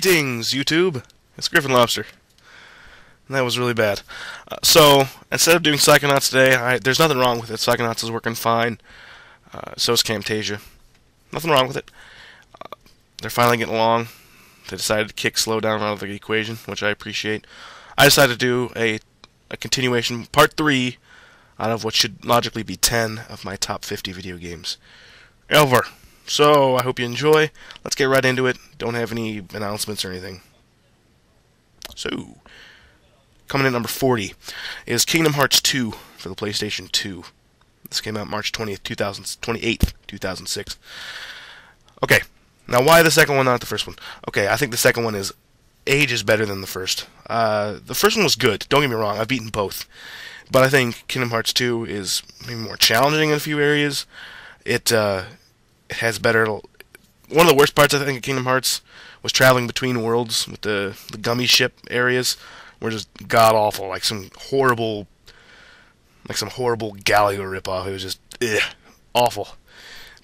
Greetings, YouTube. It's Griffinlobster. And that was really bad. So, instead of doing Psychonauts today, there's nothing wrong with it. Psychonauts is working fine. So is Camtasia. Nothing wrong with it. They're finally getting along. They decided to kick slow down out of the equation, which I appreciate. I decided to do a continuation, part 3, out of what should logically be 10 of my top 50 video games ever. So, I hope you enjoy. Let's get right into it. Don't have any announcements or anything. So, coming in number 40 is Kingdom Hearts 2 for the PlayStation 2. This came out March 20th, 2006. Okay, now why the second one, not the first one? Okay, I think the second one is ages better than the first. The first one was good, don't get me wrong, I've beaten both. But I think Kingdom Hearts 2 is maybe more challenging in a few areas. It has better... One of the worst parts, I think, of Kingdom Hearts was traveling between worlds with the gummy ship areas. Were just god-awful, like some horrible Galaga ripoff. It was just, awful.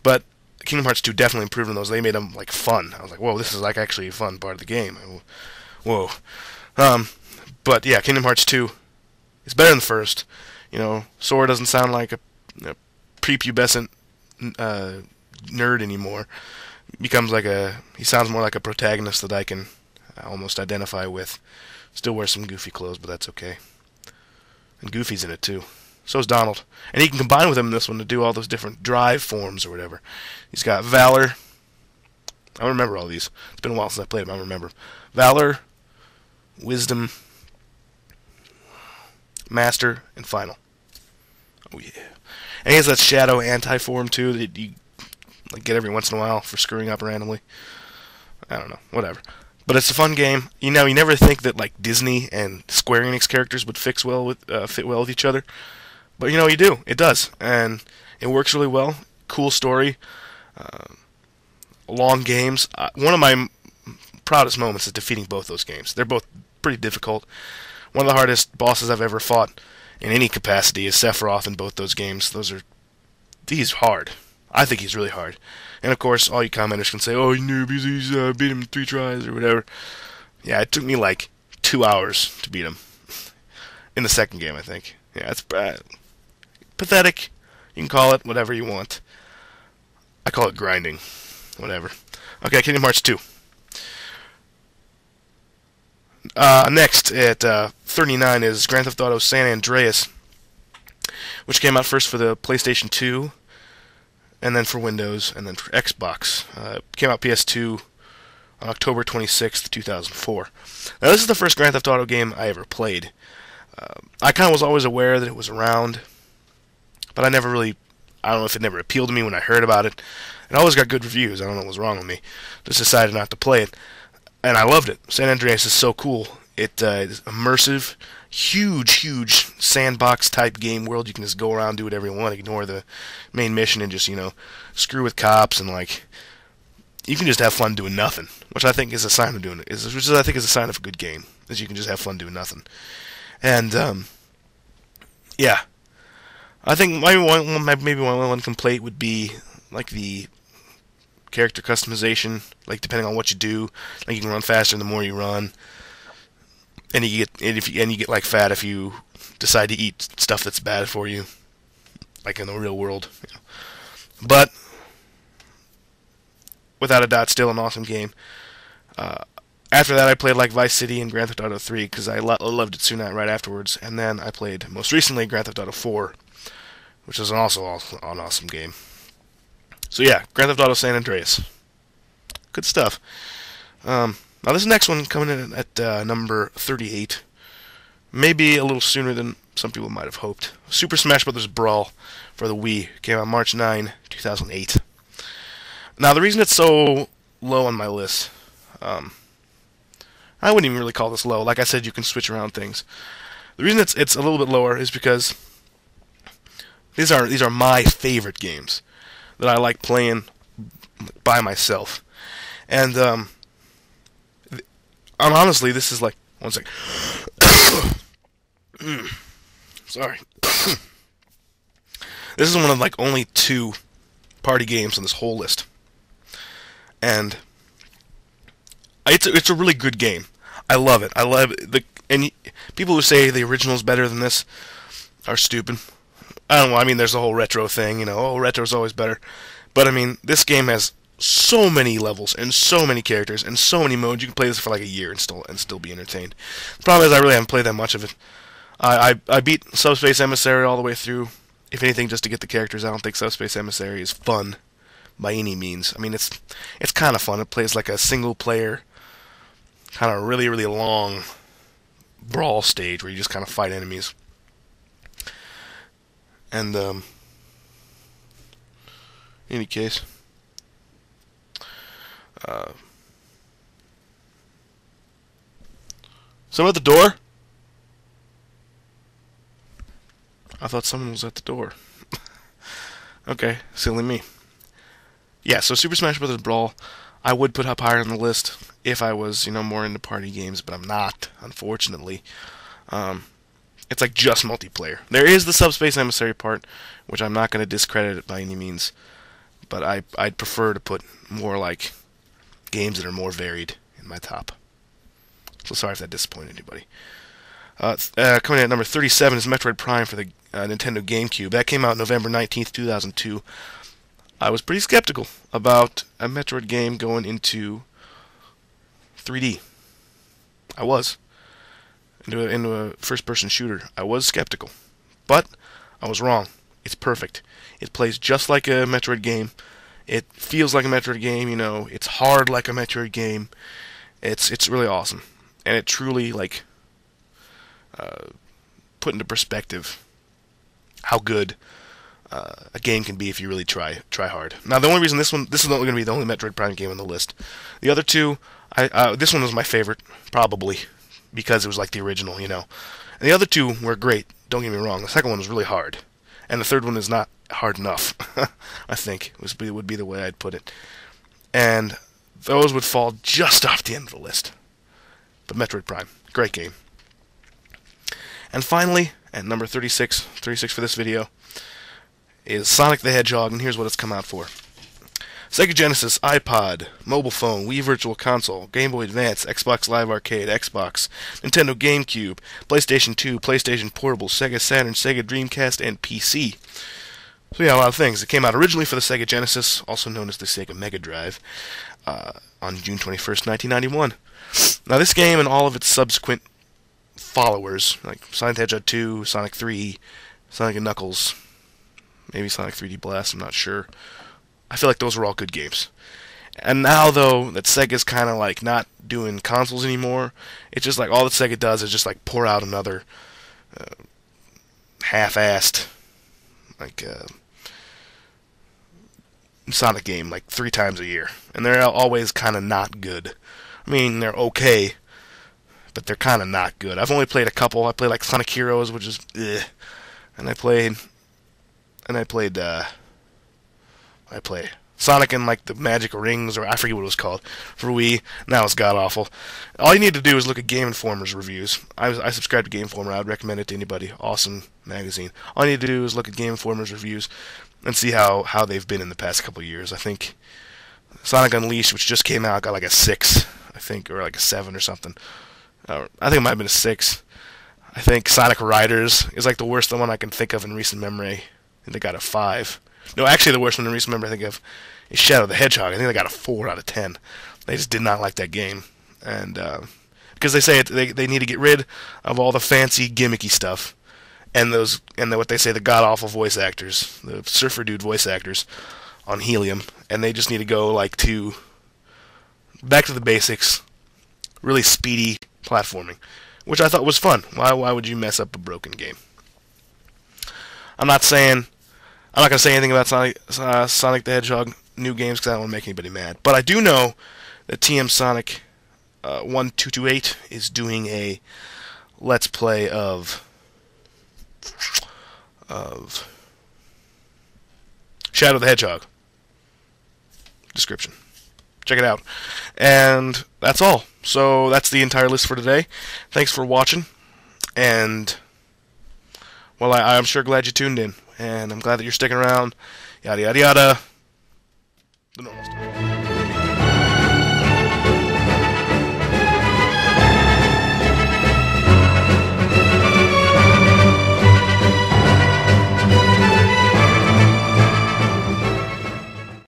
But Kingdom Hearts 2 definitely improved on those. They made them, like, fun. I was like, whoa, this is, like, actually a fun part of the game. Whoa. But, yeah, Kingdom Hearts 2 is better than the first. You know, Sora doesn't sound like a prepubescent nerd anymore. Becomes like he sounds more like a protagonist that I can almost identify with. Still wears some goofy clothes, but that's okay. And Goofy's in it too. So is Donald. And he can combine with him in this one to do all those different drive forms or whatever. He's got Valor. I don't remember all these. It's been a while since I played them. I don't remember. Valor, Wisdom, Master, and Final. Oh yeah. And he has that Shadow anti-form too that you get every once in a while for screwing up randomly. I don't know. Whatever. But it's a fun game. You know, you never think that like Disney and Square Enix characters would fit well with each other, but you know, you do. It does, and it works really well. Cool story, long games. One of my proudest moments is defeating both those games. They're both pretty difficult. One of the hardest bosses I've ever fought in any capacity is Sephiroth in both those games. He's hard. I think he's really hard. And of course, all you commenters can say, "Oh, you noob, he's beat him 3 tries or whatever." Yeah, it took me like 2 hours to beat him in the second game, I think. Yeah, it's pathetic. You can call it whatever you want. I call it grinding. Whatever. Okay, Kingdom Hearts 2. Next at 39 is Grand Theft Auto San Andreas, which came out first for the PlayStation 2. And then for Windows, and then for Xbox. Came out PS2 on October 26th, 2004. Now, this is the first Grand Theft Auto game I ever played. I kind of was always aware that it was around, but I don't know if it never appealed to me when I heard about it. It always got good reviews. I don't know what was wrong with me. Just decided not to play it. And I loved it. San Andreas is so cool. It is immersive, huge sandbox-type game world. You can just go around, do whatever you want, ignore the main mission, and just, screw with cops, and, you can just have fun doing nothing, which I think is a sign of a sign of a good game, is you can just have fun doing nothing. And, yeah. I think maybe one complaint would be, the character customization, depending on what you do. You can run faster the more you run. And you get fat if you decide to eat stuff that's bad for you, like in the real world. But without a doubt, still an awesome game. After that, I played Vice City and Grand Theft Auto 3 because I loved it soon right afterwards. And then I played most recently Grand Theft Auto 4, which is also an awesome game. So yeah, Grand Theft Auto San Andreas, good stuff. Now this next one coming in at number 38, maybe a little sooner than some people might have hoped. Super Smash Bros. Brawl for the Wii came out March 9, 2008. Now the reason it's so low on my list, I wouldn't even really call this low. Like I said, you can switch around things. The reason it's a little bit lower is because these are my favorite games that I like playing by myself, and honestly, this is one sec. Sorry. This is one of only 2 party games on this whole list. And It's a really good game. I love it. I love it. People who say the original is better than this are stupid. I don't know. I mean, there's the whole retro thing. You know, oh, retro's always better. But I mean, this game has so many levels and so many characters and so many modes. You can play this for like a year and still be entertained. The problem is I really haven't played that much of it. I beat Subspace Emissary all the way through. If anything, just to get the characters. I don't think Subspace Emissary is fun by any means. I mean, it's kind of fun. It plays like a single player, kind of really long brawl stage where you just kind of fight enemies. And in any case, someone at the door? I thought someone was at the door. Okay, silly me. Yeah, so Super Smash Bros. Brawl, I would put up higher on the list if I was, more into party games, but I'm not, unfortunately. It's like just multiplayer. There is the Subspace Emissary part, which I'm not going to discredit it by any means, but I'd prefer to put more like games that are more varied in my top. So sorry if that disappointed anybody. Coming in at number 37 is Metroid Prime for the Nintendo GameCube. That came out November 19th, 2002. I was pretty skeptical about a Metroid game going into 3D. I was. Into a first-person shooter. I was skeptical. But I was wrong. It's perfect. It plays just like a Metroid game. It feels like a Metroid game, It's hard like a Metroid game. It's really awesome. And it truly, put into perspective how good a game can be if you really try hard. Now, the only reason this is not going to be the only Metroid Prime game on the list. The other two, this one was my favorite, probably, because it was like the original, And the other two were great, don't get me wrong. The second one was really hard. And the third one is not hard enough, I think, would be the way I'd put it. And those would fall just off the end of the list. But Metroid Prime, great game. And finally, at number 36 for this video, is Sonic the Hedgehog, and here's what it's come out for. Sega Genesis, iPod, mobile phone, Wii Virtual Console, Game Boy Advance, Xbox Live Arcade, Xbox, Nintendo GameCube, PlayStation 2, PlayStation Portable, Sega Saturn, Sega Dreamcast, and PC. So yeah, a lot of things. It came out originally for the Sega Genesis, also known as the Sega Mega Drive, on June 21st, 1991. Now this game and all of its subsequent followers, like Sonic the Hedgehog 2, Sonic 3, Sonic & Knuckles, maybe Sonic 3D Blast, I'm not sure. I feel like those were all good games. And now, though, that Sega's kind of like not doing consoles anymore, it's just like all that Sega does is just like pour out another half-assed Sonic game like 3 times a year. And they're always kind of not good. I mean, they're okay, but they're kind of not good. I've only played a couple. I played like Sonic Heroes, which is and I played Sonic and like the Magic Rings, or I forget what it was called, for Wii. Now it's god awful. All you need to do is look at Game Informer's reviews. I subscribe to Game Informer. I would recommend it to anybody. Awesome magazine. All you need to do is look at Game Informer's reviews and see how they've been in the past couple of years. I think Sonic Unleashed, which just came out, got like a 6, I think, or like a 7 or something. I think it might have been a 6. I think Sonic Riders is like the worst one I can think of in recent memory. I think they got a 5. No, actually the worst one in recent memory I think of is Shadow the Hedgehog. I think they got a 4 out of 10. They just did not like that game. And because they say they need to get rid of all the fancy gimmicky stuff and what they say the god-awful voice actors, the surfer dude voice actors on Helium, and they just need to go back to the basics, really speedy platforming, which I thought was fun. Why would you mess up a broken game? I'm not going to say anything about Sonic the Hedgehog new games because I don't want to make anybody mad. But I do know that TM Sonic 1228 is doing a Let's Play of Shadow the Hedgehog. Description. Check it out. And that's all. So that's the entire list for today. Thanks for watching. And, well, I'm sure glad you tuned in. And I'm glad that you're sticking around. Yada, yada, yada. The normal stuff.